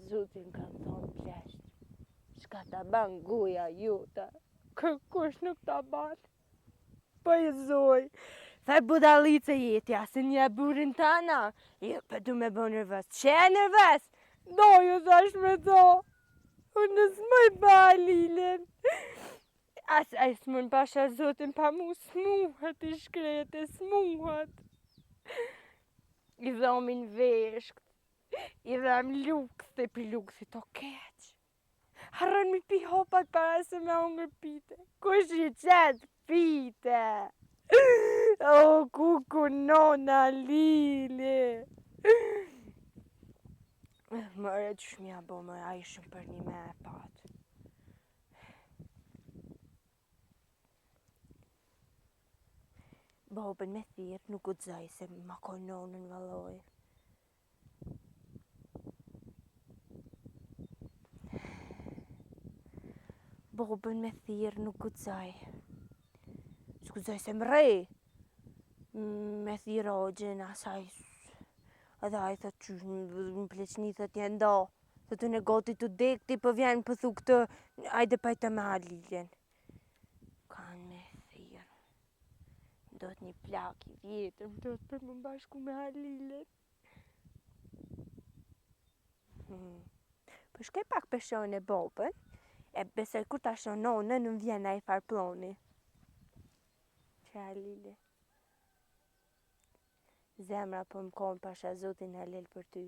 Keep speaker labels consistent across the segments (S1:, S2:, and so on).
S1: zotin kam thonë plesht. Shka ta ban goja jota, kërkush nuk ta ban. Po i zoj. Thaj budalice jetja, se një burin tana. Jo, për du me bo nërves. Që e nërves? Do, ju thash me do. Unë s'moj ba Lilën. As s'mon pasha zotin pa mu smuhet i shkrete, smuhet. I dhomin veshkt, i dham luks dhe pi luksit o keq. Harron mi pi hopat para se me ongër pite. Kush i qetë pite? O, kuku nona Lili. Mëre që shmja bo më, a ishëm për një me e patë. Bobën me thirë nuk u dzaj se ma kononën valoj. Bobën me thirë nuk u dzaj. S'ku dzaj se më rej. Me thirë o gjenë asaj. Edhe a i thët që më pleqni thët jenë do. Thët unë e goti të dekti për vjenë për thu këtë. Ajde pajtë me Halilën. Kanë me thirë. Do të një plak i vjetër, do të për më bashku me Halilën. Për shkej pak peshon e bobën, e besoj kur ta shon nonën, në vjen a i farploni. Që Halilë. Zemra po më konë pasha zotin Halil për ty.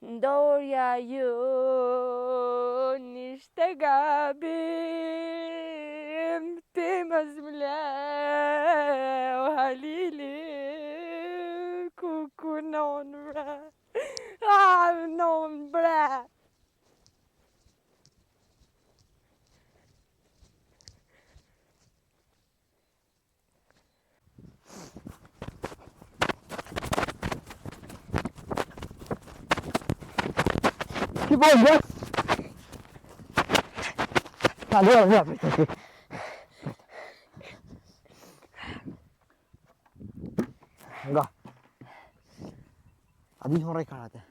S1: Ndorja ju nishte gabim, ti mos m'leu Halili, kuku non bre, non bre.
S2: Ti bom, ja? Ja. Nga. A di që më rej karate?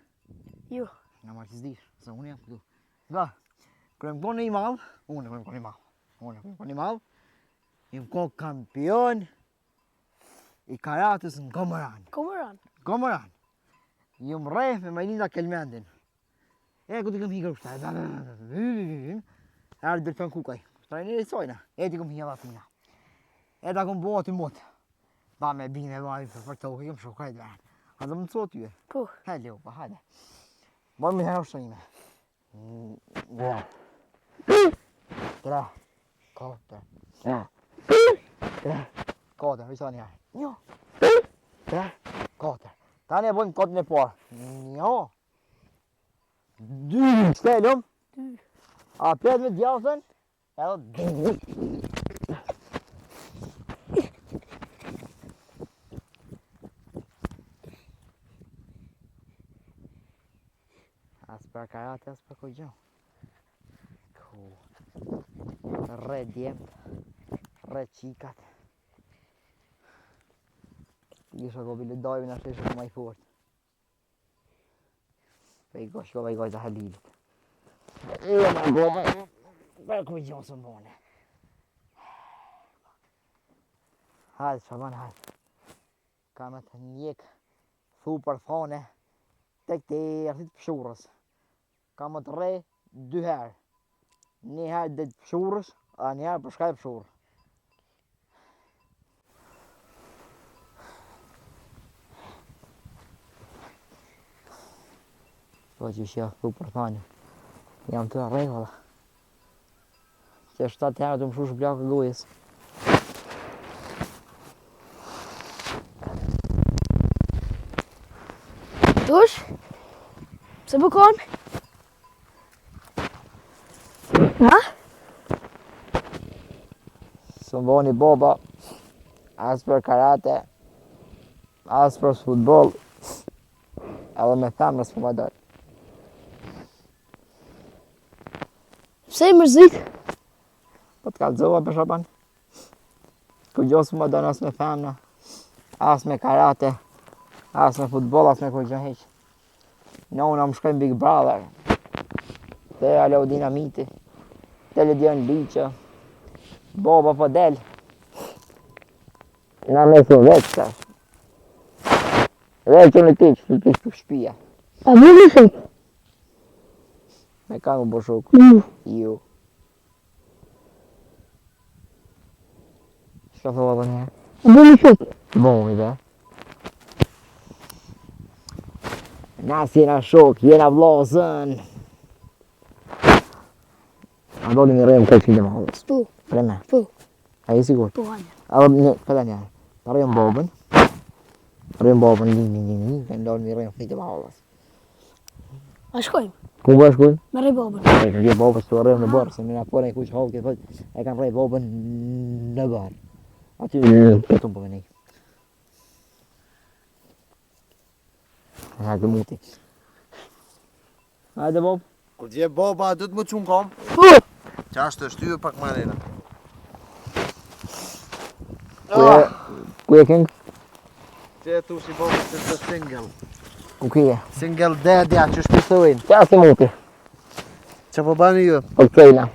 S1: Jo.
S2: Nga marrë që s'dish, se unë jam këtu. Nga, kërëm konë i malë, unë kërëm konë i malë, jem konë kampion i karatës në Gomoran. Gomoran. Jem rej me Majlinda Kelmendin. E ku t'i këm hikër kështa, erë dërpen kukaj, trajneri sojna, e t'i këm hikër atina. E t'a këm bo aty motë, ba me bine, ba me për të ukë, këm shokaj të verën. A të më të sotë tyve?
S1: Po.
S2: Hajde, opa, hajde. Bërë me herë shënjime. 3, 4, risa një herë. 3, 4. Tani e bojmë kotën e parë. 1, 2, shtelëm. A pjetë me djallësën, edhe 2. As për karate, as për kujgjo. Re djemë, re qikat. Isha ko bile dojve në sheshë më i fort. Pe i gosh, kova i gojtë Halilit. E më gome, për kujgjo së mbone. Hajde, shaban, hajde. Kamë të njek, thu për thone, tek të rrit pëshurës. Kamë të re, 2 herë. 1 herë dhe pëshurës, a 1 herë për shkaj pëshurë. Po që shia thu për thane, jam të regulla. Që 7 herë të më shush blakë gojës.
S1: Dush? Pse bukon? Ha?
S2: Së mboni boba, as për karate, as për futbol, edhe me femrës për më dojë.
S1: Pse i mërzit?
S2: Po të kalëzova për shaban. Kërgjosë për më dojnë as me femna, as me karate, as me futbol, as me kërgjën heqë. Nona më shkojnë Big Brother. Te alo dinamiti. Teledion liqë. Boba po del. Na mesu vetë tash. Dhe që në ti që të shtu shpia.
S3: A më në shok?
S2: Me ka më bo shok. Ju. Shka thua dhe një?
S3: A më në shok?
S2: Boni dhe. Na si jena shok, jena vlozën. A do një rejmë këtë që dhe më hodhës.
S3: Po,
S2: Preme.
S3: po,
S2: A je sigur?
S3: po hajde.
S2: A një, këta një. Ta rejmë bobën. Rejmë bobën, një, ka ndonë një rejmë këtë dhe më hodhës.
S3: A shkojmë?
S2: Ku bë shkujnë?
S3: Me rej babën.
S2: E kanë gjithë bobës të rejmë në bërë, se mina pore e kuq hodhë këtë fëtë, e kanë rejmë bobën në bërë. Aty këtu më përmeni. Hajde muti. Hajde bob.
S4: Kur t'je boba, du të më qunë kom?
S3: Po!
S4: Qa është të shtyve pak ma rejna.
S2: Ku e këngë?
S4: Që e tu si boba që të single.
S2: Ku kje?
S4: Single dadja që shpithojnë.
S2: Qa si muti?
S4: Që po bani ju?
S2: Po këtejna.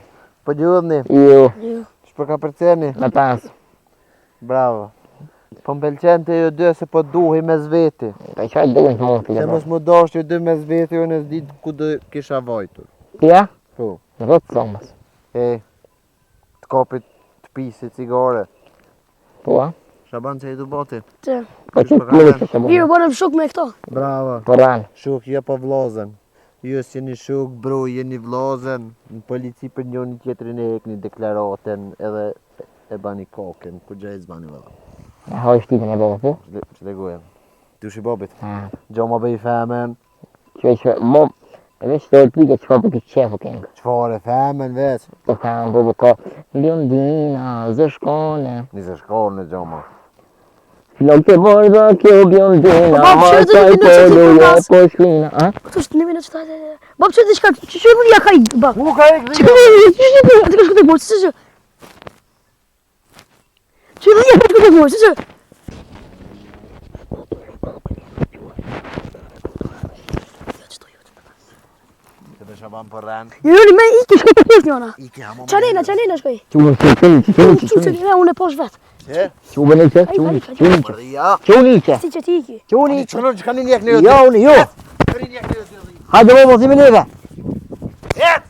S4: Po gjudhni?
S2: Ju.
S3: Jo.
S4: Shpo ka përceni?
S2: Me pas.
S4: Bravo. Po m'pëlqen të ju dy se po duhi me zveti.
S2: Ka qaj duhin të muti.
S4: Se mos më dosh ju dy me zveti, unë e s'di ku do kisha vajtur.
S2: Kja?
S4: Po.
S2: Në rëtë somës.
S4: E, të kopit të pisi cigare.
S2: Po a?
S4: Shaban që i du boti?
S3: Që.
S2: Po që
S4: Qysh po
S2: të muti
S4: ka
S2: që
S3: Mirë,
S2: bënë.
S3: bërëm shok me këto.
S4: Bravo.
S2: Po ranë.
S4: Shuk, je po vlozën. Ju s'jeni shuk, bro, jeni vlozën. Në polici për njoni tjetërin e ekni deklaraten edhe e bani kokën. Ku gjejt zbani vëlla.
S2: E hoj shtipën e bobë, po?
S4: Që le gojem. Ty shi bobit.
S2: Ha.
S4: Gjo ma bëj femen.
S2: Që mo... E veç të repike që ka për këtë qefë këngë.
S4: Qfare femen veç.
S2: Po ka në bobë ka... Biondina, zë shkone.
S4: Nisë shkollë në gjo ma.
S2: Flok të borba kjo biondina,
S3: Po,
S2: ma
S3: që të
S2: saj
S3: një
S2: po
S3: minutë që ti
S2: doja
S3: përmas.
S2: po shkina. A?
S3: Këtu është 1 minutë që ta... Bab, që të shka... Që nuk ja ka i... Bab.
S4: Ku ka e
S3: Që ka i... Që ka i... Që ka shkute borë, që... Që nuk ja ka shkute borë, që...
S4: Të të shaban për ren.
S3: Jo, me iki shkoj të poshtë njona.
S4: Ike hamo
S3: Qanena shkoj.
S2: Qunën
S3: Që unë e poshtë vetë.
S4: Që?
S2: Qunën i që,
S3: Ai,
S2: qunën
S3: ai,
S2: i që.
S4: Për ja.
S2: Qunën i që.
S3: Si që ti iki.
S2: Qunën
S4: Ani
S2: i që.
S4: qëllon që ka një njek në
S2: Jo, unë, jo.
S4: Këri njek në jotë.
S2: Hajde bobë, si me neve.
S4: Et!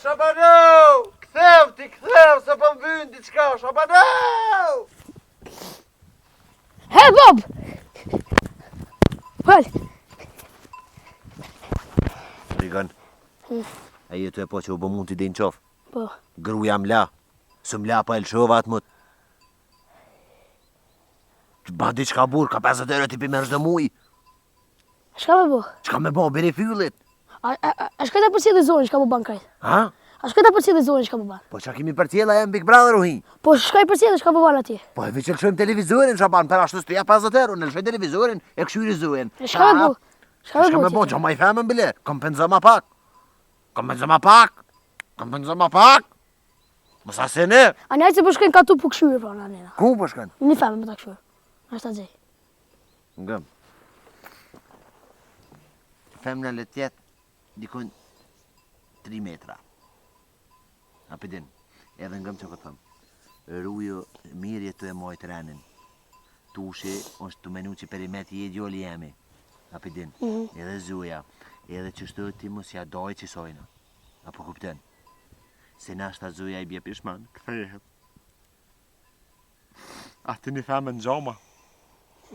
S4: Shabano! Kthev ti, kthev, se po m'vyn diçka, Shabano!
S3: He, Bob! Fal.
S4: Rigan, a jetu e po që u bë mund t'i din qof?
S3: Po.
S4: Gruja m'la, së m'la pa e lëshova atë mut. Që ba diçka burë, ka 50 euro t'i pi me çdo muj.
S3: Shka me bo?
S4: Çka me bo, beri fyllit?
S3: A shka ta përsi dhe zonë shka po ban krejt?
S4: Ha?
S3: A shka ta përsi dhe zonë shka po ban?
S4: Po qa kimi për tjela e në Big Brother u hi?
S3: Po shka i përsi dhe shka po ban atje?
S4: Po e veç e lëshojmë televizorin, Shaban, për ashtu s'tu ja 50 euro, në lëshoj televizorin, e këshyri zorin.
S3: E shka me bo? Shka
S4: Shka me bo, gjo ma i femën bile, kompenzo ma pak. Kompenzo ma pak. Kompenzo ma pak. Mos asene.
S3: A një ajtë se po shkojnë ka tu po këshyri pra në anena.
S4: Ku po shkën?
S3: Një femme me ta këshyri. Ashtë ta gjej.
S4: Ngëm. Femna le tjetë, dikon 3 metra. A pëdin, edhe ngëm që këtë thëmë. Rujo, mirje të e mojtë renin. Tushi, është të menu që perimeti je gjoli jemi. A pëdin, edhe zuja, edhe që shtë ti mos ja doj që sojna. Apo kupten. Se nashta zuja i bje pishman, këthejet. Ati një femë në gjoma.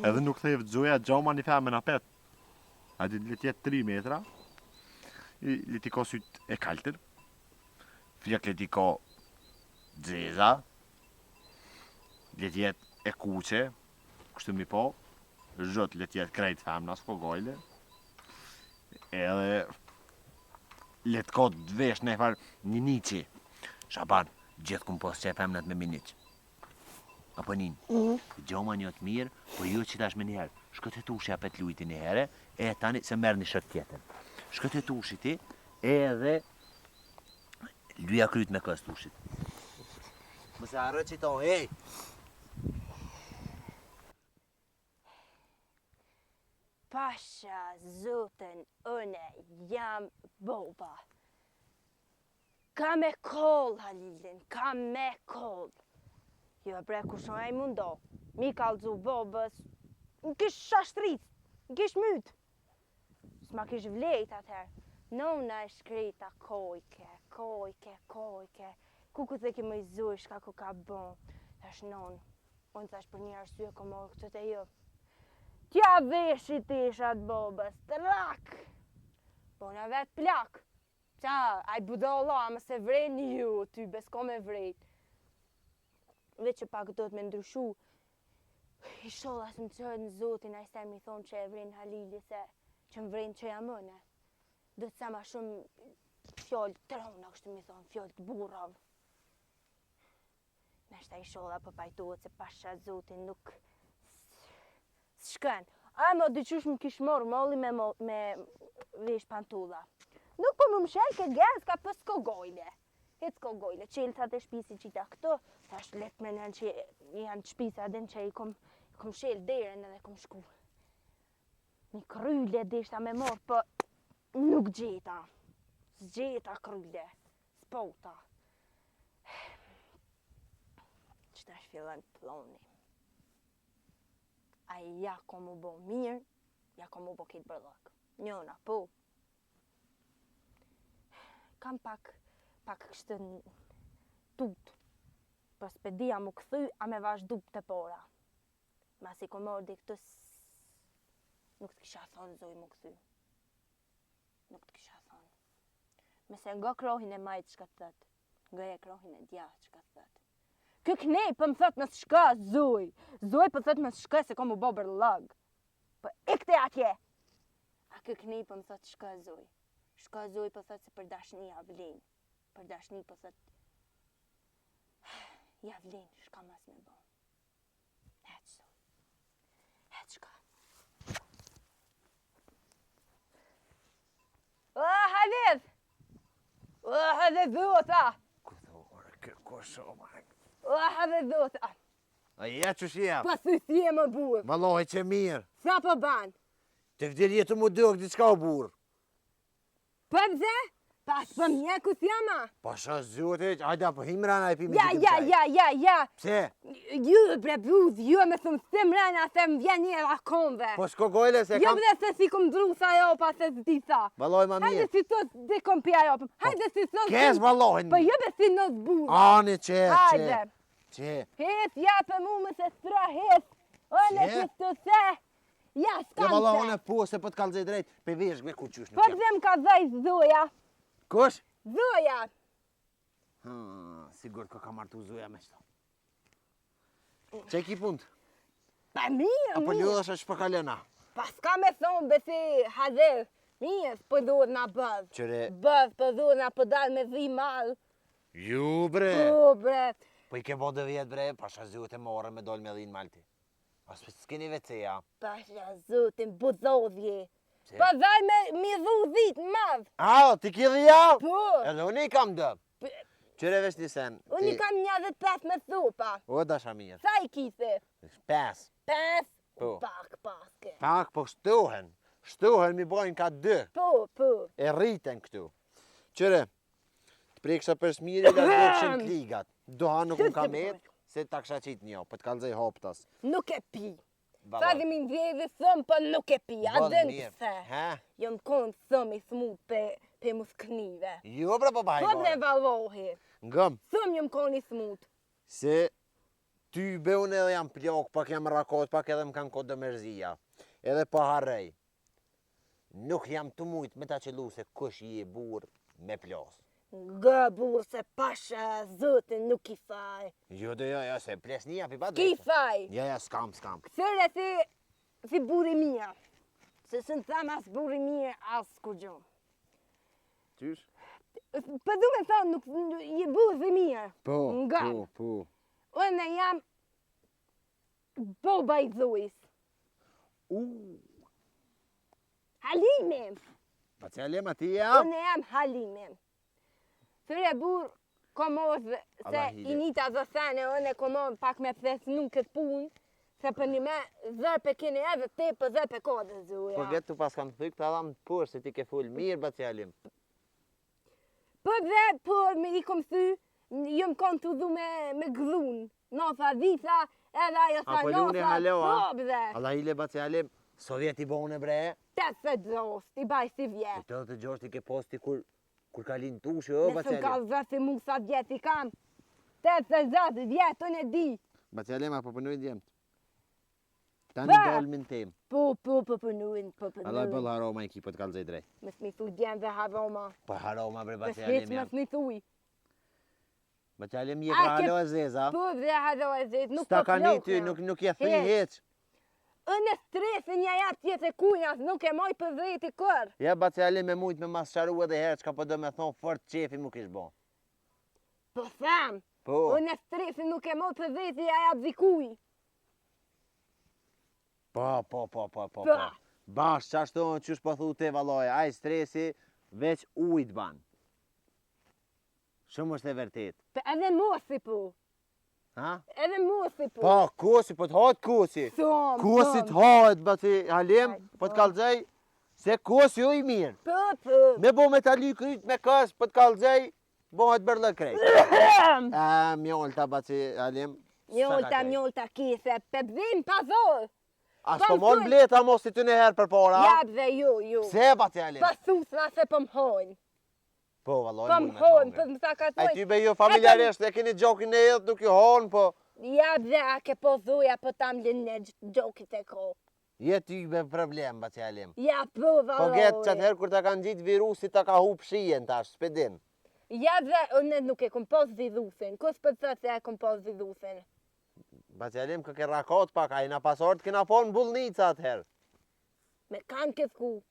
S4: Edhe nuk thejet zuja, gjoma një femë në apet. Ati le tjetë 3 metra. Le ti ko syt e kaltër. Fjek le ti ko dzeza. Le tjetë e kuqe. Kështu mi po. Zhot le tjetë krejt femna s'ko gojle. Edhe le t'ko t'vesh në e farë një niqi. Shaban, gjithë kum pos që e femnat me miniq. Apo nin. Gjoma një të mirë, po ju që tash me njëherë. Shkët e tushi apet lujti njëherë, e tani se merë një shët tjetër. Shkët e tushi ti, edhe luja kryt me kës tushit. Mëse harro që to, ej!
S1: Pasha zotin une jam boba. Ka me koll, Halilin, ka me koll. Jo bre, kushon e mundo. Mi kalzu bobës. Në kish shashtrit, në kish myt. S'ma kish vlejt atëher. Nona e shkrita kojke. Kuku dhe ki më i zuj shka ku ka bon. Thash non, unë thash për një arsye ko morë këtë të jo. Tja veshit ishat bobës, trak. Bona vet plak. Qa, aj budalla, më se vren ju, ty besko me vrejt. Veç që pak do të me ndryshu. I sholla së më qërë në zotin, a i se mi thonë që e vren Halili se që më vren që jam mëne. Do të sa ma shumë fjallë të rona, kështë mi thonë, fjallë të burav. Neshta i sholla për pajtohet se pasha zotin nuk shkën. A më dyqysh më kish morë molli me vesh pantulla. Nuk po më mshel ke gez ka pës kogojle. Hec kogojle, qelësat e shpisi qita këto, thash let me nën që janë shpisa den që i kom shel deren edhe kom shku. Një kryle deshta me morë, për nuk gjeta. S'gjeta kryle, s'pota. Qëta shfillon ploni. A ja ko mu bo mirë, ja ko mu bo kitë bërlëk. Njona, po. Kam pak kështë tut. Për spedia mu këthy, a me vash dup të pora. Mas i ko morë di këtës, nuk të kisha thonë zoj mu këthy. Nuk të kisha thonë. Mese nga krohin e majtë që ka të thëtë, nga e krohin e dja që ka të thëtë. Kë knej për më thët më shka, zoj. Zoj për thët më shka se kom u bo bërlag. Për ikte atje. A kë knej për më thët shka, zoj. Shka, zoj për thët se për dashni javlin. Për dashni për thët javlin, shka mas me bo. Heq, zoj. Heq shka. O, Halil! O, Halil, dhota!
S4: Këto orë, kërko shumë.
S1: O, Halil, dhota!
S4: A ja që shjem?
S1: Pa thësi e më burë.
S4: Valohi që mirë.
S1: Sa po ban?
S4: Të vdir jetë mu dëgë, diçka o burë.
S1: Për dhe? Pas për mjeku s'jama?
S4: Pasha zotit, hajda për himrana e pimi
S1: Ja.
S4: Pse?
S1: Ju bre buz, ju me thëmë simrana se më vjen një rakonve.
S4: Po shko gojle se
S1: Jo
S4: kam...
S1: bre se si kom dru sa jo pa se zdi sa.
S4: Valohi ma
S1: Hajde
S4: mirë.
S1: si sos dhe kom pja jo. Hajde si sos...
S4: Kes valohin.
S1: Po jo be si nos buz.
S4: Ani që.
S1: Hajde.
S4: Që.
S1: Ja për mu më se stra hes. One
S4: Qe?
S1: që të se. Ja
S4: Ja
S1: s'kam
S4: valohi
S1: se.
S4: në po se po të kalzej drejt. Pe vesh me ku qysh
S1: Po
S4: në kem.
S1: dhe më ka dhej zoja.
S4: Kush?
S1: Zoja.
S4: Sigur ka martu zoja me shto. Që ki punt?
S1: Pa mirë,
S4: Apo
S1: mirë.
S4: ljudhë është shpëkalena?
S1: Pa s'ka me thonë besi hazel. Mirë, po duhet na bëdh.
S4: Qëre...
S1: Bëdh, po duhet na po dalë me dhi malë.
S4: Ju bre.
S1: Po, bre.
S4: Po i ke bo dë vjetë bre, pasha zhut e morë me dollë me dhinë malti. As për s'keni veceja.
S1: Pasha zotin budhodhje.
S4: Pse?
S1: Po dhaj me dhu dhit madh.
S4: A, ti ki dhja?
S1: Po.
S4: Edhe unë i kam dë. Qëre vesh një sen.
S1: Unë i kam 25 me thupa.
S4: O, dasha mirë.
S1: Sa i kise?
S4: 5.
S1: 5?
S4: Po.
S1: Pak paske.
S4: Pak, po shtohen. Shtohen mi bojnë ka 2.
S1: Po.
S4: E rriten këtu. Qëre, të preksa për smiri dhe dërshën të ligat. Doha nuk më ka metë, se ta kësha qitë një, për të kalzej hoptas.
S1: Nuk e pi. Sa
S4: Valoj.
S1: dhe mi ndjeve thëmë, po nuk e pi. A
S4: Bon
S1: dënë
S4: mirë.
S1: pëse.
S4: Ha?
S1: Jom konë thëmë i thmut pe musknive.
S4: Jo, bre, po
S1: Po dhe
S4: bajgore.
S1: valohi.
S4: Ngëm,
S1: Thëmë jom konë i thmut.
S4: se ty be unë edhe jam plok, pak jam rakot, pak edhe më kanë kodë dë mërzia. Edhe pa harrej. Nuk jam të mujt me ta qëllu se kush i e burë me plos.
S1: Nga burë se pasha zotin nuk i faj.
S4: Jo, se plesnia pi pa
S1: Ki faj.
S4: Ja, skam.
S1: Kësëre si buri mija. Se së në thamë as buri mija as kur gjo.
S4: Qysh?
S1: Për du me thonë nuk je burë dhe mija.
S4: Po.
S1: Po. Unë jam boba i dhujës. Halimim.
S4: Pa që alema ti ja?
S1: Unë jam halimim. Sërja burë komos se
S4: Allah hile.
S1: i nita dhe sene, unë e komos pak me presnu këtë punë, se për një me zërpe keni edhe te për zërpe kodë zuja.
S4: Po getë tu pas kam thyk të adam të poshtë se ti ke full mirë Bacialim.
S1: Po dhe, po me i kom thy, jëm konë të dhu me gdhun. Nosa dhisa, edhe ajo sa
S4: Apo lune
S1: nosa,
S4: halo, a?
S1: po dhe.
S4: Allah hile Bacialim, Sovjeti bone bre.
S1: 86, i baj si vjetë.
S4: 86 i ke posti kur ka linë tushi, o
S1: Nësëm ka
S4: Bacialim.
S1: zërë si mu sa vjetë i kam. 86 vjetë, unë e di.
S4: Bacialim, apo përnuj djemt. Tani
S1: Ba!
S4: dalë min tem.
S1: Po përnuin.
S4: Allah bëllë haroma i kipët kalëzaj drejt.
S1: Me smithu djemë dhe haroma.
S4: Po haroma bre
S1: Me
S4: Bacialim
S1: smithu me
S4: jam.
S1: smithuj.
S4: Bacialim je
S1: A,
S4: pra
S1: ke-
S4: halo e zeza.
S1: Po dhe haro e zet, nuk
S4: Sta
S1: po
S4: ka një ty,
S1: flokë.
S4: nuk je thuj
S1: Hec.
S4: heq.
S1: Unë e stresin një jatë tjetë e kujnas, nuk e moj për dhejti kër.
S4: Ja Bacialim me mujt me mas sharu edhe herë, qka po do me thonë fort qefi mu kish bo.
S1: Po them,
S4: Po,
S1: unë e stresin nuk e moj për dhejti a jatë zikuj.
S4: po.
S1: Pa.
S4: Bash, qashtu në qysh po thu te valoj, aj stresi veç ujt ban. Shumë është e vërtet.
S1: Po edhe mosi po,
S4: Ha?
S1: edhe mosi po.
S4: Po, kusi, po t'hajt kusi.
S1: Thom,
S4: Kusi t'hajt, bati Halim, po t'kallëzaj, se kusi ju i mirë.
S1: Po.
S4: Me bo me tali kryt me kës, po t'kallëzaj, bohet bërlë krejt. Mjollta, bati Halim.
S1: Mjolta kise, pebzim pazor.
S4: A
S1: Kam
S4: s'po mon
S1: thuj.
S4: bleta mos si ty në herë për para?
S1: Jab dhe ju.
S4: Se, bati Halim?
S1: Pasusna se po m'hojnë.
S4: Po, valoj,
S1: Po
S4: mund me
S1: m'hojnë,
S4: thonë,
S1: po
S4: bre.
S1: m'sa ka
S4: Ai
S1: thoj.
S4: ty be ju familjarisht, e keni gjokin e edhe nuk ju honë, po.
S1: Jab dhe a ke po dhuja po tam linë gjokit e ko.
S4: Je ty be problem, bati Halim.
S1: Ja po valoj.
S4: Po getë qatë herë kur ta kanë gjitë virusi ta ka hup shien tash, s'pedin.
S1: Ja dhe unë nuk e kom pos vidhusin. Kus për të thëtë se e kom pos vidhusin?
S4: Bati Halim kë ke rakot pak, a i na pasort kena po në bullnica atëherë.
S1: Me kanë kësku.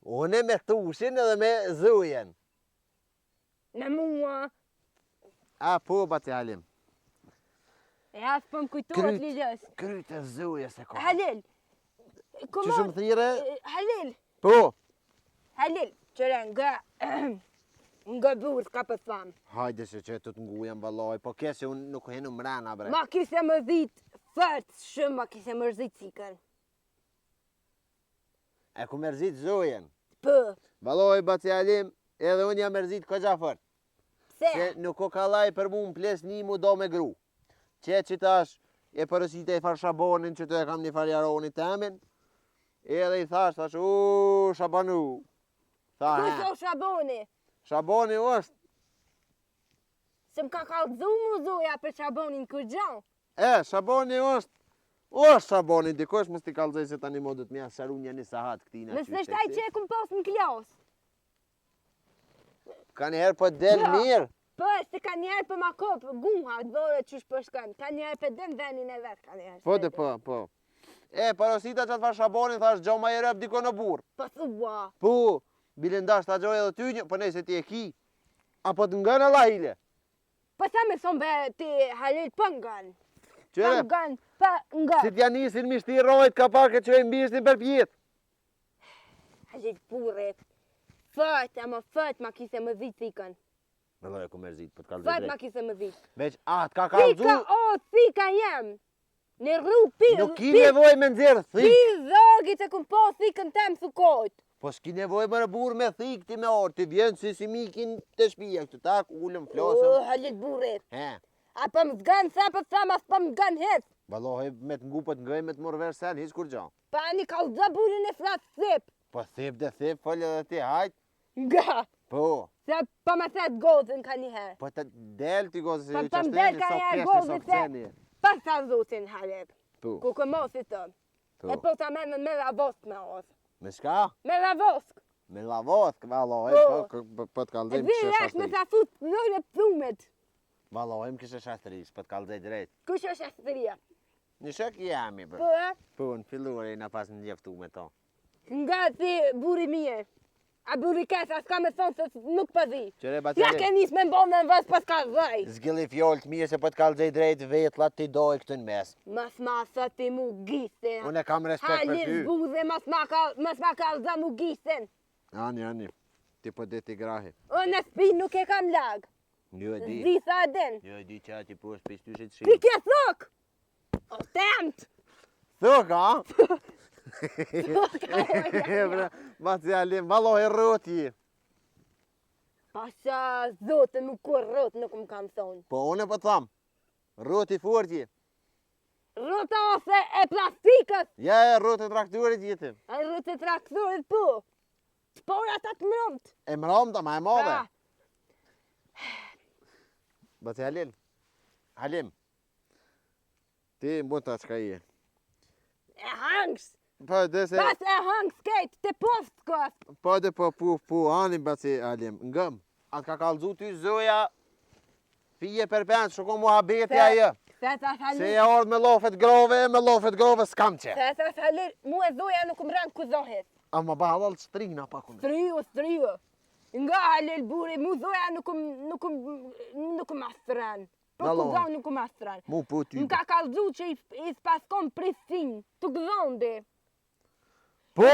S4: Une me tushin edhe me zujen.
S1: Në mua.
S4: A, po, bati Halim.
S1: E asë po më kujtojt
S4: Kryt.
S1: ligjës.
S4: Kryt e zuje se ka.
S1: Halil.
S4: Që shumë thire?
S1: Halil.
S4: Po.
S1: Halil. Qëre nga burë ka për thamë.
S4: Hajde se që të të ngujem valoj, po kese unë nuk henu mrena bre.
S1: Ma kise më dhitë fërtë shumë, ma kise më rëzit cikën.
S4: E ku mërzit zujen.
S1: Pë.
S4: Valoj, bati Halim, edhe unë jam mërzit këgja fort. Se
S1: Se.
S4: nuk o kalaj për mu më ples një mu do me gru. Që tash e përësit e i far Shabonin që të e kam një farjaroni temin. Edhe i thash, Shabanu. Tha,
S1: Kus o Shaboni?
S4: Shaboni është.
S1: Se më ka kalëzu mu zoja për Shabonin kur gjanë.
S4: Shaboni është. është Shaboni, dikosh mos t'i kalzoj se tani modët mja sharu një një sahat këtina
S1: Nësë është aj që e këm pas në klas.
S4: Ka njëherë po del
S1: Ja.
S4: mirë.
S1: Po, se ka njerë për ma kopë, guha, dhore qysh për shkëm. Ka njerë për den venin e vetë, ka njerë.
S4: Po, po. Parosita që të fa Shabonin, thash gjo ma i rëp diko në burë.
S1: Po, thua.
S4: Po, bilendash t'a gjoj edhe ty një, po nej se ti e ki. Apo të ngënë Allah hile.
S1: Po, sa me thonë be ti Halil për ngën.
S4: Qëre,
S1: Për ngën, për ngën.
S4: si t'ja nisin mishti rojt ka pak e që e mbishtin për pjetë.
S1: Halil purit. Fët, ama fët ma kise më dhitë thikën.
S4: Me lojë ku mërzit, po t'kallzoj
S1: Fët ma
S4: drejt.
S1: kise më dhitë.
S4: Veç, t'ka kalzu,
S1: Thika, o, thika jem. Në rru, pi,
S4: nuk ki nevoj me nxerë
S1: pi
S4: thik.
S1: dhogit e këm po thikën tem sukojt.
S4: Po s'ki nevoj më në burë me thik ti me orë, ti vjen si mikin të shpija, këtu tak, ullëm,
S1: O,
S4: flosëm.
S1: Halil burit.
S4: He,
S1: A për më zganë sa për thamë, as për më zganë hetë.
S4: valoj me të ngupët ngëj me të morë versen, hiç kur gjo.
S1: Pa një ka uza burin e flatë thip.
S4: Po thip dhe thip, folë edhe ti, hajt.
S1: Nga.
S4: Po,
S1: Se pa më thetë gozën ka njëherë.
S4: po të del ti gozë se
S1: Po
S4: ju
S1: të
S4: që
S1: mdel
S4: shteni,
S1: ka
S4: sa
S1: njëherë
S4: peshti,
S1: gozë
S4: sa
S1: se
S4: pëceni.
S1: pa sa zotin Halil.
S4: Po,
S1: Ku këmosit të. E po ta menën me lavosk me osë.
S4: me shka?
S1: Me lavosk.
S4: Me lavosk, valoj,
S1: Po.
S4: po të
S1: E
S4: kalzim
S1: vi
S4: kështë
S1: resh me
S4: shastri.
S1: sa fut nëre pëthumet.
S4: Valojmë kështë shastri, po të kalzej drejt.
S1: Kush është ashtë
S4: Një shok jemi,
S1: Po,
S4: bër. Po, në filluar e na pas në njeftu me to.
S1: nga ti buri mirë. A buri kesa s'ka me thonë se nuk përzi.
S4: Qëre
S1: Ja
S4: bacjali,
S1: ke nis me mbonë në vës pas ka dhej.
S4: zgjilli fjoll të mirë se po të kalzej drejt vetlat ti doj këtu në mes.
S1: Mas ma sa ti mu gjisin.
S4: Unë e kam respekt për
S1: Halil
S4: ty.
S1: zbudhe mas ma ka lëza mu gjisin.
S4: Ani, ti po deti grahi.
S1: Unë e spi nuk e kam lag.
S4: Jo e di.
S1: Zi sa e din.
S4: Jo e di që ati po është pishtyshit shi.
S1: Ti ke thok! O temt!
S2: Thok, a?
S1: Thok, o
S2: Baci Alim, valloj rroti.
S1: Pasha zote nuk kur rot nuk më kam thonë.
S2: Po unë po tham. Rroti forti.
S1: Rota ose e plastikës,
S2: Ja, rroti traktorit jetim.
S1: a rrota e traktorit po. Spora ta të mërëmt.
S2: E mramta, ma e madhe.
S1: Ah,
S2: Baci Alim. Halim. Ti mund ta çka je.
S1: e hangs.
S2: Po dhe se
S1: Pas e hangs kejt, të post kos.
S2: po dhe po ani Baci Alim. Ngëm. Atë ka kallzu ty zoja. Fije për pens, shko muhabeti ajo.
S1: Se ta
S2: Se
S1: thalir,
S2: e ardh me lofet grove s'kam që.
S1: se ta thalir, mu e zoja nuk më rënë kuzohet.
S2: Ama ba halal strina pa kunë.
S1: Strio. Nga halil buri, mu zoja nuk më astran. Po
S2: Valla,
S1: kuzon nuk më astran.
S2: Mu po ty.
S1: Më ka kallzu që i spaskon Pristin, të gëzonde.
S2: Po,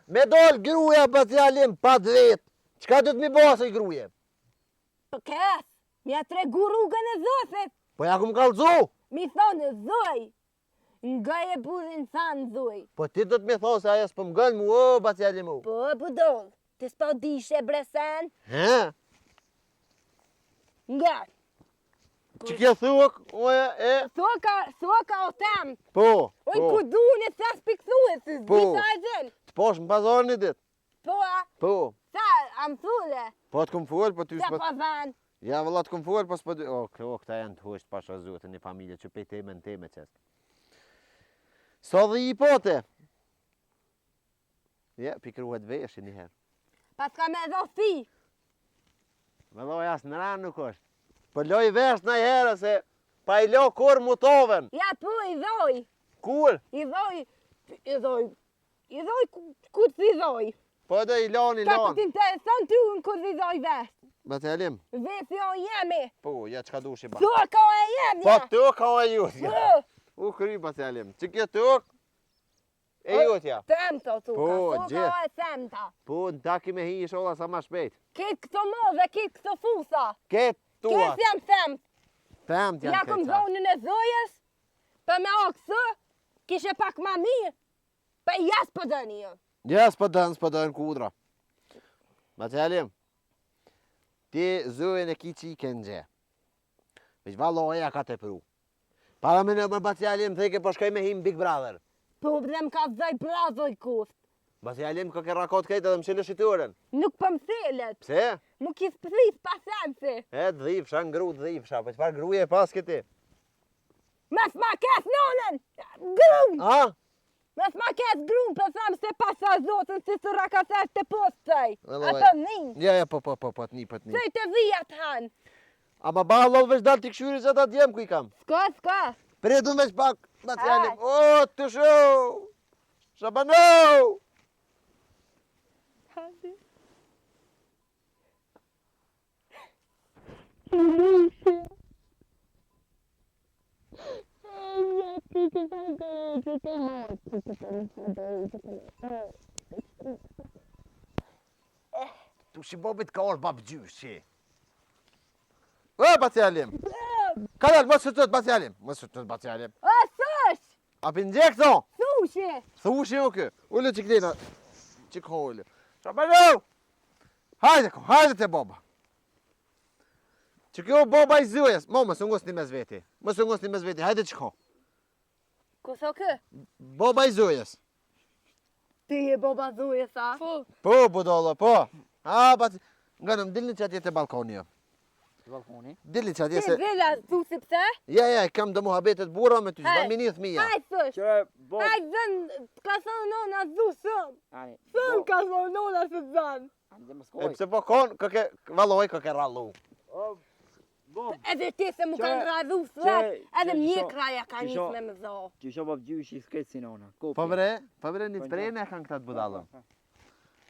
S2: me dal gruja Baci Alim pa vet. Çka do të mi bëj i gruje?
S1: Po kes, mja tregu rrugën e zotit.
S2: Po ja kum kallzu.
S1: Mi thonë zoj, nga e burin thanë zoj.
S2: Po ti do të mi thon se ajo s'po m'gën mu, o Baci Alim. O.
S1: Po, budol, të s'po dishe bresen,
S2: He?
S1: nga.
S2: Që kje thuk, e?
S1: Thoka o tem,
S2: Po,
S1: oj
S2: po.
S1: ku dune të thas pikthuet, të
S2: Po.
S1: zdi sa e din.
S2: Të posh në pazar një dit.
S1: Po, a,
S2: Po.
S1: sa, am thule,
S2: Po të kum full, po ty
S1: sa
S2: s'po...
S1: po dhan.
S2: Ja vëlla të kum full, po s'po... O, këta janë të husht pasha zotë një familje që pej teme në teme qest. So dhe i pote? Ja, pikruhet veshi një herë.
S1: Pas ka me dho fi,
S2: Me dhoj as në ranë nuk është. Po loj vesh në herë se pa i lo kur mutoven.
S1: ja po i dhoj,
S2: Kur?
S1: ku t'i dhoj.
S2: Po dhe i lon,
S1: Ka po t'intereson ty unë ku t'i dhoj vesh.
S2: Bate Alim?
S1: Vesh jo jemi,
S2: Po, ja qka dushi ba.
S1: thoka e jemi,
S2: Po
S1: ja.
S2: të ka e jutja.
S1: Po.
S2: U kry Bate Alim. Që kjo të e jutja.
S1: Temta thuka,
S2: Po,
S1: thuka
S2: gjith.
S1: e temta.
S2: Po, në taki me hi i shola sa ma shpejt.
S1: Kitë këto modhe, kitë këto fusa.
S2: Ketë tuat.
S1: Kitë jam temt.
S2: Temt
S1: Ja
S2: janë
S1: kom
S2: këta.
S1: zonën e zojës, për me oksë, kishe pak ma mirë, për jas për dëni jo.
S2: Ja, s'po dënë kudra. Bate Alim, ti zëjën e ki që i kënë gje. Veç valloja ka të pru. Para me në më Bate Alim, theke po shkoj me him Big Brother.
S1: Po dhe më ka zoj brazoj kust.
S2: Bate Alim ka ke rakot kejtë edhe më shilë shituren.
S1: Nuk për më thelet,
S2: Pse?
S1: mu kis pëthis pasensi.
S2: E dhivsha, ngru dhivsha, po qëfar gruje pas këti?
S1: Mes ma kes nonën, grum.
S2: A?
S1: Mes ma kes grum, për thamë se pasa zotën, si së rakaset të postaj.
S2: Edhe
S1: A
S2: vaj.
S1: për një,
S2: Ja, po, t'ni.
S1: se të vijat hanë.
S2: Ama ba lol veç dal t'i këshyri se ta djem ku i kam.
S1: Ska.
S2: Pritu veç pak, Bate
S1: Aj.
S2: Alim. O, të show! Shabano! Tu shi bobit ka orë babë gjysh që. O, Bate Alim! Ka dalë, mos shëtët, Bate Alim! Mos shëtët, Bate Alim!
S1: O, sësh,
S2: A për ndjek, thonë!
S1: sushi.
S2: Thushi o kë, ullë që këtina, që ka ullë. Shabano! Hajde te baba. Që kjo baba i zëjes, më së ngos një mes veti. Më së ngos një mes veti, hajde që ka.
S1: Ku so kë?
S2: Baba i zëjes.
S1: Ti e boba zuje sa? Po.
S2: Po, budolo, po. A, bat, nga nëmë dilni që atje të balkoni jo.
S4: Balkoni?
S2: Dilni që atje
S1: Ti
S2: se...
S1: vela thu si pse?
S2: Ja, kam dhe muhabetet bura me ty, zba minith mija.
S1: Hajt sësh.
S4: Qëre, bo...
S1: Hajt zën, ka thonë nona zu sëm.
S4: Ani,
S1: Sëm ka thonë nona se zën.
S4: Ani dhe më
S2: E
S4: skoj.
S2: pse po kon, valoj, ke rallu.
S4: O, bo,
S1: Edhe ti se mu
S4: Qe-
S1: kanë radhu
S4: qe-
S1: slet, edhe
S4: qe-
S1: një
S4: qisho-
S1: kraja ka
S4: qisho-
S1: njës me më zohë.
S4: që isho bab gjyshi s'ket si nona. Kopi.
S2: Po bre, një të prejnë e kanë këta të budallën.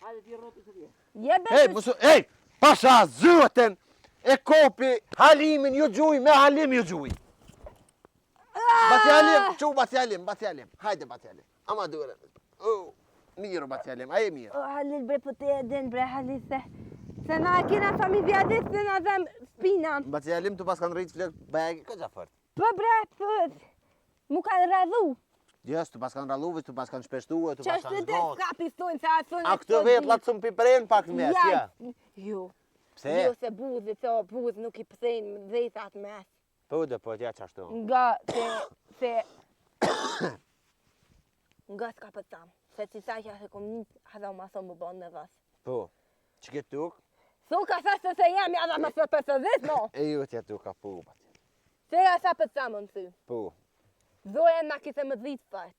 S4: Hajde ti rroti se ti.
S1: Jebe
S2: Ej,
S1: se
S2: mësu, ej, pasha zëten e kopi halimin ju gjuj, me halim ju gjuj. Bate Alim, hajde Bate Alim. Ama dure. Oh, mirë Bate Alim, aje mirë.
S1: O, Halil bre, po te e din bre, Halil se Se na e kena familja dhe se na dhem spinam.
S4: Bacialim tu pas kanë rrit flek bajagi ka fort.
S1: Po bre, po. Mu kanë radhu.
S4: Jes, tu pas kanë ralluve, tu pas kanë shpeshtuar, tu pas
S1: Ç'është
S4: kanë
S1: të
S4: zgjot.
S1: kapi thonë se a thonë.
S4: A këtë vet latësum pipren pak në mes, ja.
S1: Jo.
S4: Pse?
S1: Jo se buzë, se buzë nuk I pëthejnë dhejtat mes.
S4: Po dhe po t'ja qashtu.
S1: Nga se nga s'ka pëtam. Se që sa që se kom një hadha ma thonë më bënë në dhas.
S4: Po, që këtë tuk?
S1: Thu ka sa se jam ja dhe më së për së dhit, mo.
S4: E ju t'ja tuk ka po, baci.
S1: Se ja sa pëtam më thy.
S4: Po,
S1: Zojen ma kise më dhit fart.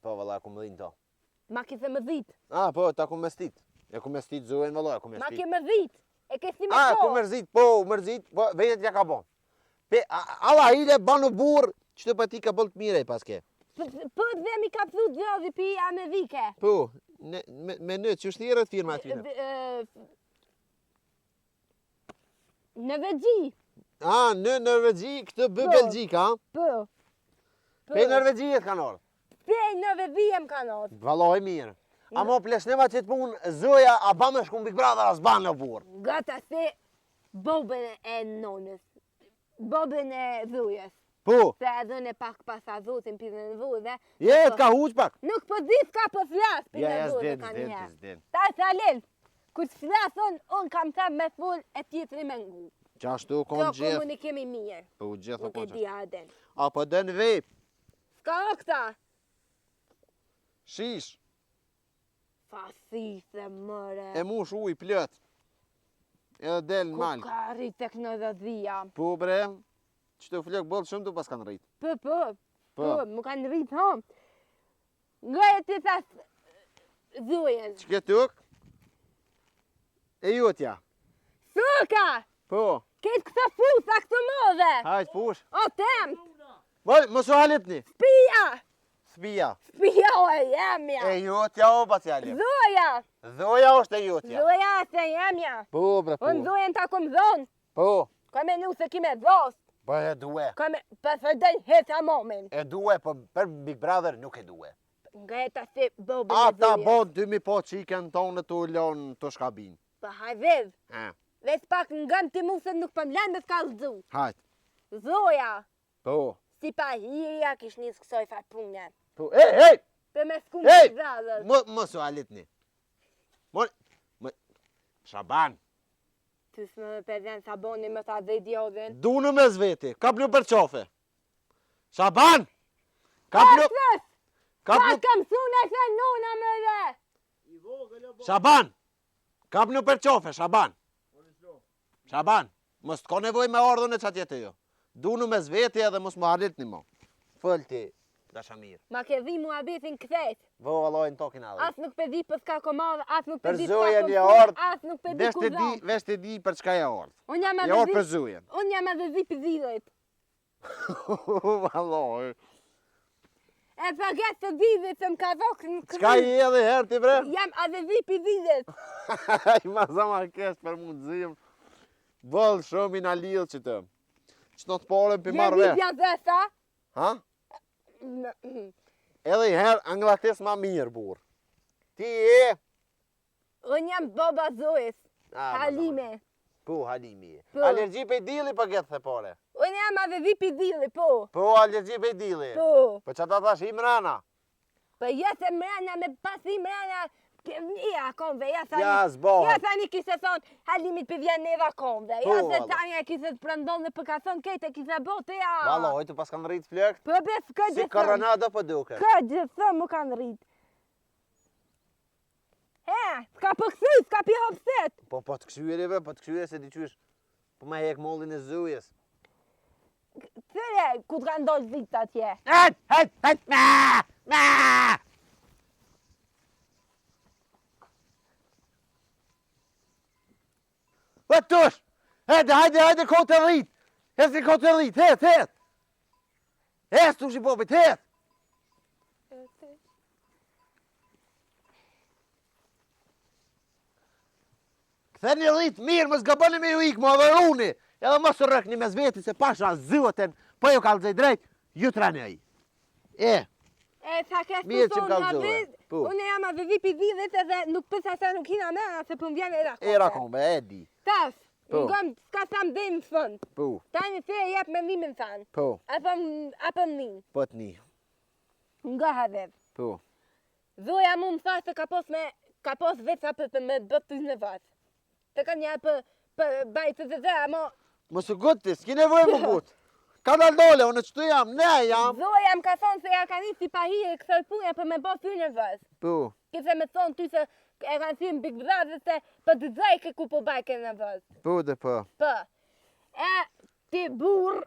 S4: po valla ku më dhinë to.
S1: Ma kise më dhit.
S4: Ah, po, ta ku me stit. E ku me stit zohen valla, e ku me
S1: Ma
S4: stit.
S1: ke më dhit. E ke si me
S4: Ah, ku
S1: ko.
S4: mërzit, po, vejet ja ka bon. Pe, alla hile banu burë, qëtë pa ti ka bëllë të mire paske.
S1: Po dhe mi ka pëthu gjodhi pi Amerike.
S4: Po, me në, që shtirët firma atyre.
S1: Në vegji.
S4: Ah, në Norvegji, këtë bë
S1: Po.
S4: Belgjika,
S1: Po.
S4: pe Norvegjijet kanë orë.
S1: Pej në vegji ka not.
S4: Valoj mirë. A mo plesnema që të punë, zoja, a ba me shku Big Brother, as ban në burë.
S1: Gata se bobën e nonës. Bobën e dhujes.
S4: Po,
S1: Se edhe në pak pas a dhutin pizën e dhujve.
S4: jetë ka huq pak.
S1: Nuk po di s'ka po flas pizën
S4: Ja,
S1: e
S4: ja,
S1: dhujve
S4: s'din,
S1: ka
S4: s'din,
S1: njëherë.
S4: s'din.
S1: Ta Salil, kur të flason, unë kam ta me full e tjetëri me ngu.
S4: Qashtu
S1: Kjo
S4: konë gjithë.
S1: komunikimi mirë.
S4: Po, gjithë
S1: Nuk e
S4: konë
S1: di aden.
S4: A po dënë vej,
S1: S'ka o këta?
S4: shish,
S1: Fasise mëre.
S4: e mush uj plët. Edhe del në
S1: Ku
S4: malë.
S1: ka rrit teknologjia?
S4: Po bre, që të flek bëllë shumë të pas kanë rritë.
S1: Po,
S4: Po.
S1: më kanë rrit hom. Nga e të thas dhujen.
S4: Që këtë tuk? E jutja.
S1: Suka!
S4: Po,
S1: Këtë këta fusa këtë modhe!
S4: hajtë push.
S1: O tem!
S4: Boj, mos u halitni.
S1: Spija!
S4: Spija.
S1: Spija o e jemja!
S4: E jutja o baciali.
S1: Zoja!
S4: Dhoja është e jutja.
S1: Zoja se jemja!
S4: Po bre, po.
S1: Unë zojen ta kom zonë.
S4: Po,
S1: Ka me nu se kime dhos.
S4: po e duhe.
S1: Ka me pësërdej heta momen.
S4: E duhe, po për Big Brother nuk e duhe.
S1: Nga e ta se bobën e
S4: Ata
S1: zojes.
S4: bon 2000 po qiken tonë të ullon të shkabin.
S1: Pa hajvev.
S4: Ha,
S1: Ves pak nga të mu se nuk pëm lanë me s'ka lëzu.
S4: hajtë.
S1: Zoja!
S4: Po.
S1: Si pa hirja kish një s'kësoj fa punë.
S4: Po, ej!
S1: Për me s'ku
S4: Hey!
S1: më zradhës.
S4: Mos u halitni. Shaban,
S1: Ty s'me me përden saboni më ta dhe diodhen.
S4: du në mes veti, kap një për qofe. Shaban! Kap një...
S1: Pasës!
S4: Kap
S1: Pa
S4: një...
S1: kam sune se nona më dhe!
S4: Shaban! Kap një për qofe, Shaban! Shaban, mos t'ko nevoj me ardhën e qatjetë jo. Du në mes veti edhe mos më halitni mo. Fëllti, dashamir.
S1: Ma ke dhi mua betin këthet.
S4: Vo valojnë tokin adhe.
S1: As nuk pe di për s'ka komadhe, as nuk pe
S4: Për
S1: di
S4: zojen
S1: s'ka
S4: e
S1: komputer,
S4: ardh,
S1: as nuk pe di ku zonë.
S4: Vesh të di për çka ja ardh.
S1: Unë jam
S4: Ja ardh
S1: edhe
S4: për
S1: zi,
S4: zujen.
S1: unë jam edhe zi për zidhet.
S4: Valoj.
S1: E paget të zidhet se m'ka dhokë në
S4: Çka i edhe herë ti bre?
S1: Jam edhe zi për zidhet.
S4: I ma zama kesh për mund zim. Vëllë shumë i na lidhë që të. Që në të porën për marrë
S1: Je
S4: vesh.
S1: vipja dhe sa?
S4: Ha? Edhe i herë anglates ma mirë, burë. Ti e?
S1: Unë jam baba Zojes,
S4: Ah,
S1: Halime.
S4: Po, Halimi.
S1: Po.
S4: Alergji pe dili për getë the pore.
S1: Unë jam edhe zi për zidhe, po.
S4: Po, alergji pe dili.
S1: Po.
S4: Po që ta thash Imrana.
S1: Po jesë mrena me pasi mrena, ja konve, ja sa
S4: Ja,
S1: një,
S4: zbohet.
S1: ja sa një kise thonë, Halimit për vjen neva konve,
S4: Po,
S1: ja se
S4: valla.
S1: tanja kise të prëndon dhe për ka thonë kejte kise bote, ja.
S4: Valoj, tu pas kanë rritë flëkt.
S1: Po bes, ka
S4: Si
S1: gjithë thëmë,
S4: koronado po duke.
S1: ka gjithë thëmë mu kanë rritë. He, s'ka pëkësy, s'ka pi hopset.
S4: Po të këshyri be, po të këshyri se ti qysh. Po me hek mollin e zujes.
S1: Cire, ku t'ka ndollë zitë atje.
S4: Het, ma! Tush! Hajde, ko të rrit! Hesi ko të rrit, het! Hes, tush i popit, het! Këtheni rrit mirë, mos gaboni me ju ikë, më dhe runi! Edhe mos të rëkni me zveti se pasha zëvëten, po ju kalëzaj drejt, ju trani aji.
S1: E, sa ke
S4: Mirë që
S1: thonë
S4: m'ka
S1: nga
S4: lëzove.
S1: vid,
S2: Po.
S1: Unë jam a dhe pi dhidhet edhe nuk pësa se nuk hina me, se për më vjen era kombe.
S2: Era kombe, e di.
S1: Tas,
S2: Po.
S1: ngëm s'ka tham dhe në fund.
S2: Po,
S1: Tani se e jep me limin thanë.
S2: po,
S1: Apëm një,
S2: po të një.
S1: nga hadhev.
S2: Po.
S1: Zoja mu më tha se ka pos veca për me bëtë në vatë. Se ka një për bajtë të dhe, amo...
S2: Mos u guti, s'ki nevoj më gut. Ka dal dole, unë qëtu jam, ne jam.
S1: Zoja më ka thonë se ja ka një si pahije e kësër punja për me bëtë në vatë.
S2: Po,
S1: Kise me thonë ty se e kanë si në Big Brother se për të dzajke ku po bajke në vatë.
S2: po dhe po.
S1: Për. E ti burë...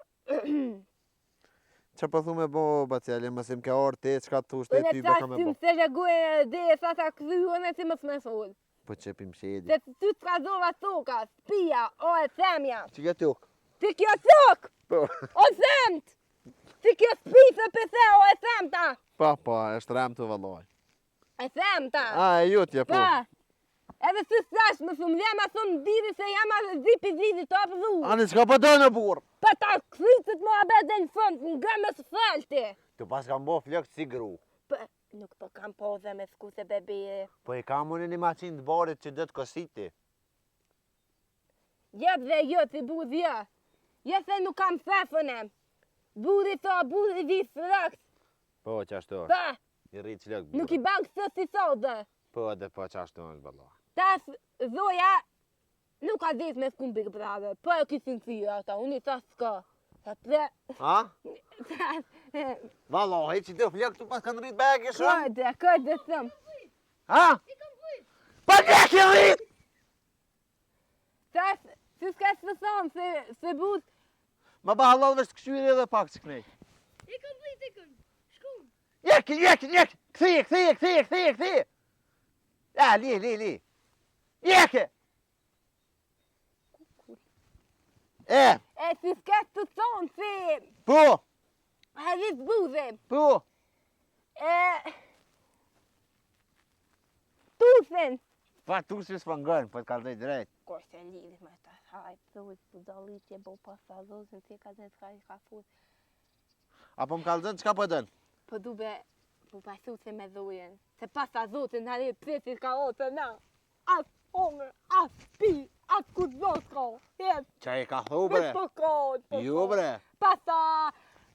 S2: Që po thu me bo, Baceli, mësim ke orë ti, qka të thushte
S1: Unë
S2: ty
S1: e
S2: baka
S1: thash
S2: me
S1: ty
S2: bo.
S1: më se lëgujë e dhe e sa këthy unë si më së me thonë.
S2: Po qepim shedi.
S1: Se ty të ka zova thoka, spia, o e themja.
S2: Që ke tuk?
S1: Ti kjo thok,
S2: Po.
S1: o themt. Ti kjo spi se pëse, o e themta.
S2: Pa, është rem të valloj.
S1: E themta.
S2: A, e jutje, po.
S1: Pa. Edhe si thash, më thumë vjema thonë diri se jam a zipi diri të apë dhu.
S2: Ani, qka po do në burë?
S1: Pa ta këthicit më abet dhe në fund, nga me së falti.
S2: Të pas kam bo flëkë si gru.
S1: Pa, nuk po kam poze me skuse bebi.
S2: Po i kam unë një maqin të barit që dëtë kositi.
S1: Jep dhe jo, si budh jo. Jo se nuk kam thefën e. Budhi tha, budhi vi frakt.
S2: Po, qashtu është.
S1: Pa,
S2: I rritë flëkë
S1: nuk i bankë së si sodë.
S2: Po, dhe po qashtu është valloj.
S1: Tas, zoja, nuk ka dhejt me s'kum Big Brother. Po e kisin thyrë ata, unë i tas s'ka. Sa tre...
S2: Ha?
S1: Tas,
S2: Valloj, që të flëkë të pas kanë rritë bagi shumë?
S1: këtë thëm.
S2: Ha? Pa ke ke rritë!
S1: Tas, si s'ka së thonë, se bud...
S2: Ma ba halal vesh të këshyri edhe pak që kënej.
S3: Ikën. Shku.
S2: Jek! Këthije! Ja, li. Jeke! E,
S1: E si s'ka të thonë, se...
S2: po,
S1: Hadit budhe.
S2: po.
S1: E... Tusen.
S2: Pa tu si s'pangën, po t'ka dhej drejt.
S1: Kur se lidhi me ta hajt, thuj, budallit që bo pas ta zosin, si ka dhe t'ka i ka fut.
S2: Apo më kalëzën, qka po dënë?
S1: Po dube, po pasu se me dhujen. Se pas ta zotin, hali pësit ka otë na. As hongër, as pi, as kur zot ka. Jet,
S2: Qa i ka thu bre?
S1: po ka, po
S2: Jo bre.
S1: Pas ta,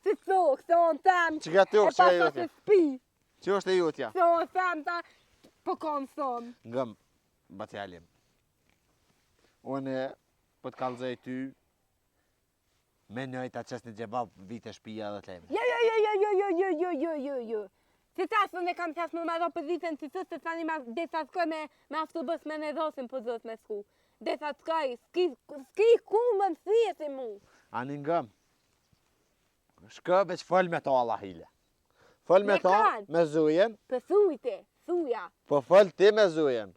S1: si thok, se on tem.
S2: Që ka tuk,
S1: E
S2: që
S1: pas
S2: e
S1: ta
S2: jutja?
S1: se spi,
S2: Që është e jutja?
S1: se on tem ta, po ka më thonë.
S2: Ngëm, Baceli. Unë, po t'kallëzej ty, me njëjta qës një gjebab vite shpia dhe t'lejme.
S1: Jo. Si tasë unë e kam qasë më marro për ditën si sësë, se tani desa t'koj me autobus me në dhosin për zot me s'ku. Desa t'koj, s'ki ku më mësijeti mu.
S2: Ani ngëm, shkë veç fol me ta Allah hile. Fol me
S1: Me
S2: ta,
S1: kan?
S2: me zujen,
S1: Për thujte, thuja,
S2: po fol ti me zujen.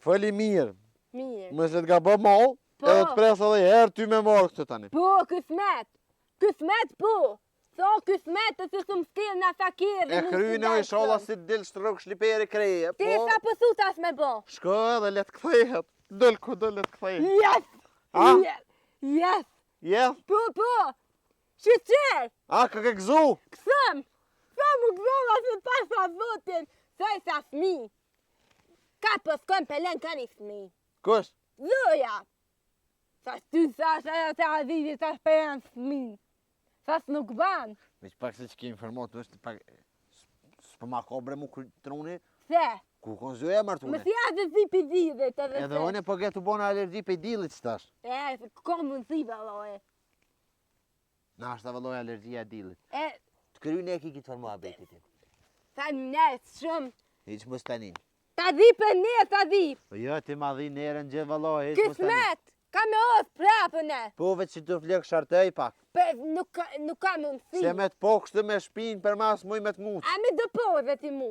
S2: Fol i mirë,
S1: mirë.
S2: mëse t'ga bë mal,
S1: Po.
S2: edhe t'pres edhe herë ty me marrë këtë tani.
S1: Po, kësmet po. So, kësmet të së më skirë në fakirë.
S2: E kryne o i shala si t'dil shtruk shliperi kreje,
S1: Ti
S2: po.
S1: sa pësu tas me bo.
S2: Shko edhe let këthejet, dëll ku dëll let këthejet.
S1: Yes!
S2: A?
S1: Yes!
S2: Yes?
S1: Po! Shqyqer!
S2: A, ka ke gzu?
S1: Kësëm! Kësëm u gëzolla se pasa zotin! Saj sa fmi! Ka për s'këm pelen ka një fmi!
S2: Kush?
S1: Zoja! Sa ty sa shë të adhidi sa shperen fmi! Sa s'nuk ban!
S2: Veç pak se që ke informat, është pak... S'po ma ka bre mu truni,
S1: Se!
S2: ku kon zuja
S1: Më
S2: martune.
S1: si adhe zi për dhidhet edhe
S2: Edhe unë po ke të bona alergji pe dilit qëtash.
S1: E, kom më zi valoje.
S2: Na është të vëlloj alergjia dilit.
S1: E,
S2: Të kryne e ki kitë farmu abetit.
S1: sa njës shumë.
S2: Hiq mos tanin.
S1: Ta di për ne, ta di.
S2: Po jo, ti ma dhi nerën gjë vëlloj, hiq mos tanin.
S1: Kismet! Ka me os prapën e.
S2: Po veç që të flek shartej pak.
S1: Për nuk ka më mësi.
S2: Se me të po kështë me shpinë për mas muj me të ngutë.
S1: A me dëpoj dhe ti mu.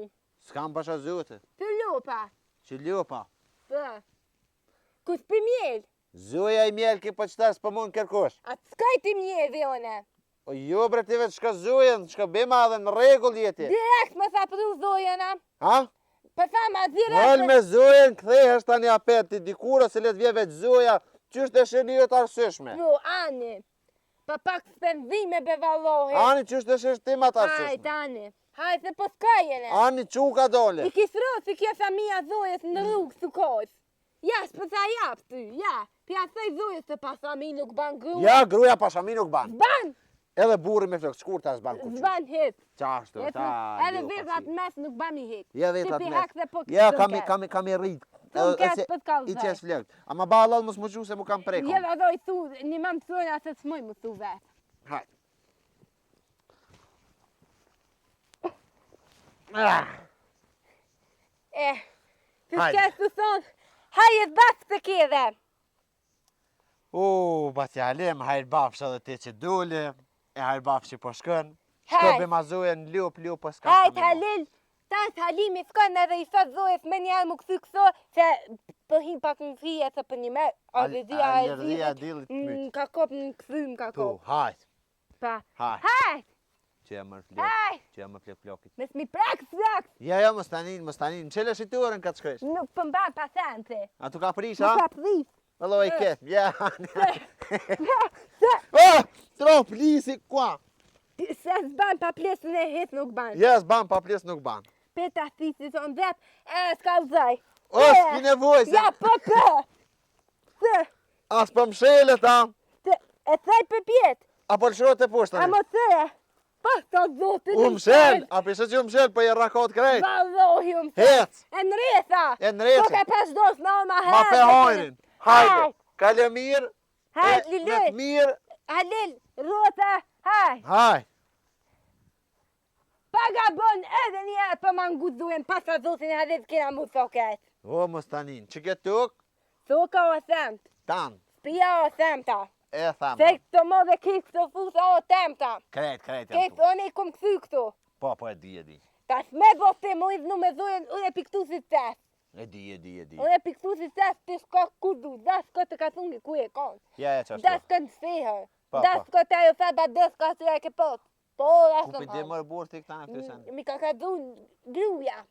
S2: S'kam pasha zote.
S1: Të lupa.
S2: Që ljopa.
S1: Për. Kus për mjell.
S2: Zoja i mjel ki po qëtar s'po mund kërkosh.
S1: A të skaj ti mjell dhe one.
S2: O jo bre ti veç shka zojen, shka bema dhe në regull jeti.
S1: Direkt më sa pru zojena.
S2: Ha?
S1: Për sa ma
S2: Val
S1: direkt.
S2: me zojen këthej është tani apet ti dikura se let vje veç zoja. Qështë e shënjët arsyshme?
S1: Jo, ani. Pa pak spenzime be valohe.
S2: Ani qështë e shështim atë arsyshme?
S1: Ajt, ani. Hajde se po s'kajene.
S4: Ani quka dole.
S1: I kisrot si kjo familja Zojës në rrugë së kohës. Ja, shpëta jap ty, ja. Pja thej Zojës se pasami nuk ban gruja.
S4: Ja, gruja pasami nuk ban.
S1: Ban!
S4: Edhe burri me flokë shkurta s'ban kur.
S1: Zban hit.
S4: Qashtu,
S1: Edhe vetrat mes nuk ban i hit.
S4: Ja, vetrat
S1: Ti
S4: mes.
S1: hak se po
S4: Ja,
S1: këtë
S4: kam i rrit.
S1: Të këtë për t'kallë
S4: I qes flokët. Ama ba Allah mos më gju se mu kam prekon.
S1: Jeva do i thu, një mam të thujnë asë të smoj më thu vetë.
S4: Hajt.
S1: Të
S4: Hajde.
S1: shkes të thonë, hajë të basë të kjede.
S4: Batjalem, hajr bafsh edhe ti që dule, e hajr bafsh që po shkën.
S1: Hajt.
S4: Shko be ma zuen, lup, po s'kam.
S1: Hajt Halil, tas Halimi s'kon edhe i thot Zojës me njerë më këthy këso, se përhim pak në fije se për një me,
S4: Alergjia
S1: a
S4: dillit myt.
S1: ka kop në këthym, ka
S4: Tu,
S1: kop.
S4: hajt,
S1: Pa.
S4: hajt.
S1: Hajt,
S4: Që e mërë
S1: hajt,
S4: që e mërë flokit.
S1: me s'mi prek flok,
S4: Ja, mos tanin, qele shiturën ka të shkresh.
S1: nuk pëmban pasente.
S4: A tu ka prish,
S1: Nuk
S4: ha?
S1: ka pris.
S4: Allo e ket, ja.
S1: Se,
S4: Oh, trop, lisi, qua.
S1: se s'ban pa plesën e hit nuk ban.
S4: Jes, ban, pa ples nuk ban.
S1: Peta si si son drep, s'ka vzaj.
S4: O, s'ki nevoj, se
S1: Ja, po. Se,
S4: as për mshelet, ha?
S1: e thaj për pjetë.
S4: Apo lëshrot e poshtë,
S1: A
S4: tani?
S1: më thëre, pa të zotin
S4: U mshel, a pishe që u mshel, për e rakot krejt.
S1: Valohi u mshel.
S4: Hec,
S1: E në retha.
S4: e në reqe.
S1: Po ka pas dos në ma herë.
S4: Ma pe hajrin. Hajde,
S1: Hajt.
S4: kale mirë.
S1: Hajt,
S4: Me
S1: Liluj.
S4: të mirë,
S1: Halil, rota, hajt.
S4: hajt.
S1: Paga bon edhe njerë për ma nguzuen, pas të zotin e Halil kena mu thoket.
S4: O, mos tanin, që ke tuk,
S1: Thoka o themt,
S4: tanë,
S1: pia o themta.
S4: e thamë.
S1: Se këto mo dhe kik të fusa o temta.
S4: Krejt, jam
S1: Kejtë
S4: tu.
S1: one i kom këthy këtu.
S4: Po, e di.
S1: Tas me bo të mu idhnu me zojen, unë e piktu si test.
S4: E di.
S1: Unë e piktu si test, të shko ku du, da shko të ka thungi ku e konë.
S4: Ja, e qashtu.
S1: Da s'ka në sfihër.
S4: Pa,
S1: Da
S4: pa.
S1: s'ka të ajo thaba, da s'ka të e ke pot. Po, da
S4: Ku
S1: s'ka
S4: piti mërë burë ti këta në këtë sen?
S1: Mi ka dhun gruja.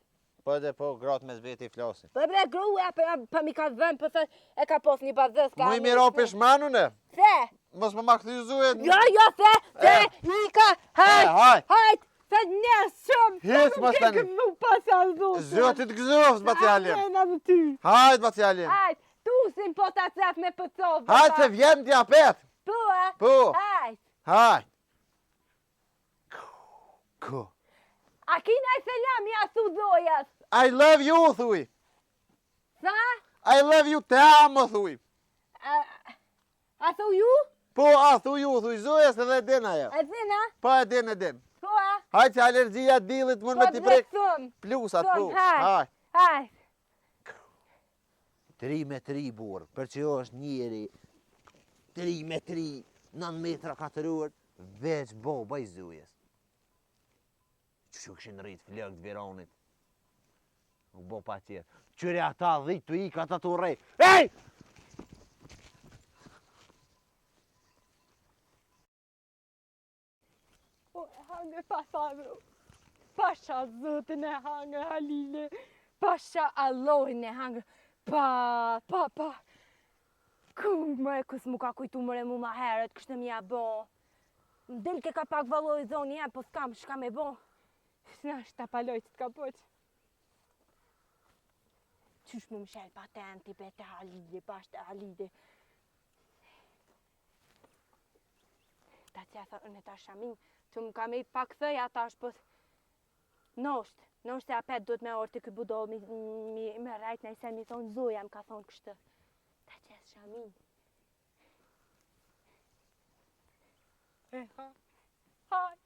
S4: Po edhe po, gratë me zveti i flasin.
S1: Po bre gruja, pa mi ka dhën, po thë e ka pos një bazës.
S4: Mu i miro pishmanune,
S1: Se,
S4: mos më ma këthy zujet.
S1: jo, se, Mika, hajt,
S4: hajt.
S1: hajt, se një shumë.
S4: Hiç, mos tani.
S1: Nuk pasa zotë.
S4: Zjotit gëzofës, Batjalim.
S1: Ajna më ty.
S4: Hajt, Batjalim.
S1: Hajt, tu sin po ta cef me pëcov.
S4: Hajt se vjem t'ja pet.
S1: Po, a?
S4: Po,
S1: Hajt.
S4: hajt. Ku?
S1: A kina i selam, ja thu zojas.
S4: I love you, thuj.
S1: Sa?
S4: I love you, te amo, thuj.
S1: A thu ju?
S4: Po, a, thuj ju, thuj, zojes edhe din ajo.
S1: E zina?
S4: Po, e din.
S1: Po, a?
S4: Hajt që alergjia dillit mund me
S1: Po,
S4: t'i prek.
S1: thëm.
S4: Plusat,
S1: Thëm,
S4: plus.
S1: hajt.
S4: Hajt.
S1: Hajt.
S4: 3 me 3 burë, për që është njeri 3 me 3, 9 metra katëror, veç boba i zujes. Që këshin rritë flëgë të vironit. Nuk bo pa tjerë. Qëri ata dhitë të ikë, ata të rej. Ej!
S1: O, e hangë pasavru. Pasha zëtën e hangë Halile. Pasha Allahin e hangë. Pa. Ku më kus mu ka kujtu mëre mu ma herët, kështë më ja bo. Del ke ka pak valoj zoni e, po s'kam, shka me bo. S'na është ta paloj që t'ka poq. Qysh mu më shel patenti pe te Halile, pash te Halile. Ta që thë në ta shamin, që më kam i pak thëj ata është pës. Nosht e apet do të me orë të këtë budo me rajt në isen mi thonë zoja më ka thonë kështë. Ta që shamin. Hajt.